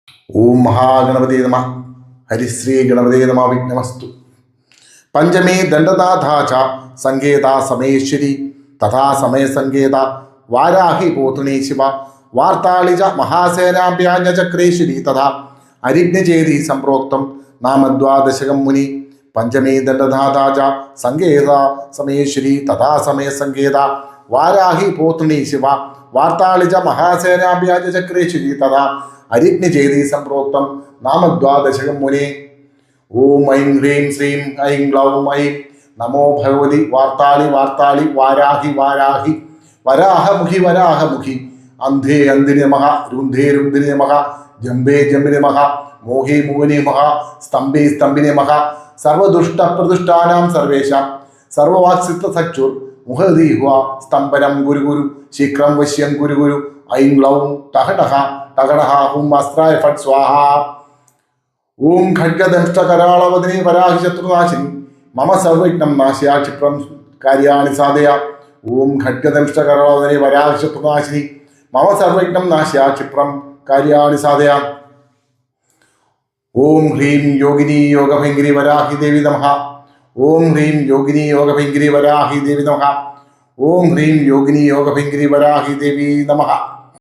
ഓം മഹാഗണപതി നമ. ഹരിശ്രീ ഗണപതി നമ. വിഘ്നമസ്തു. പഞ്ചമേ ദണ്ഡനാഥാച സങ്കേത സമേശ്വരി തഥാ സമയസങ്കേത വാരാഹി പോത്രണി ശിവ വാർത്താളിച മഹാസേനാഭ്യാചക്രേശ്വരി തഥാ അരിജ്ഞചേതി സംപ്രോക്തം നാമദ്വാദശകം മുനി. പഞ്ചമേ ദണ്ഡനാഥാച സങ്കേത സമേശ്വരി തഥാ സമയസങ്കേത വാരാഹി പോത്രണി ശിവ വാർത്താളിച മഹാസേനാഭ്യാചക്രേശ്വരി തഥാ അരിജ്ഞചേതി സംപ്രോക്തം നാമദ്വാദശകം മുനി. ഓം ഐം ഹ്രീം ശ്രീം ഐം ഗ്ലൗം ഐം നമോ ഭഗവതി വാർത്താളി വാർത്താളി വാരാഹി വാരാഹി വരാഹമുഖി വരാഹമുഖി അന്ധേ അന്ധിനി നമഃ രുന്ധേ രുന്ധിനി നമഃ ജംബേ ജംബിനി നമഃ മോഹി മോഹിനി നമഃ സ്തംഭേ സ്തംഭിനി നമഃ സർവദുഷ്ടപ്രദുഷ്ടാനാം സർവേഷാം സർവവാക്സിത്വ സച്ചുർ മുഹദീഹ്വ സ്തംഭനം ഗുരു ഗുരു ശീഘ്രം വശ്യം ഗുരു ഗുരു ഐം ഗ്ലൗം ടഹടഹ ടകടഹ ഹും അസ്ത്രായ ഫട് സ്വാഹ. ഓം ഖഡ്ഗദംഷ്ടകരാളവദിനി വരാഹി ശത്രുനാശിനി മമ സർവവിഘ്നം നാശയാ ക്ഷിപ്രം കാര്യാണി സാധയ. ഓം ഖഡ്ഗദംഷ്ടകരാളവദിനി വരാഹി ശത്രുനാശിനി മമ സർവവിഘ്നം നാശയാ ക്ഷിപ്രം കാര്യാണി സാധയ. ഓം ഹ്രീം യോഗിനി യോഗഭയങ്കരി വരാഹി ദേവി നമഃ. ഓം ഹ്രീം യോഗിനി യോഗഭയങ്കരി വരാഹി ദേവി നമഃ. ഓം ഹ്രീം യോഗിനി യോഗഭയങ്കരി വരാഹി ദേവി നമഃ.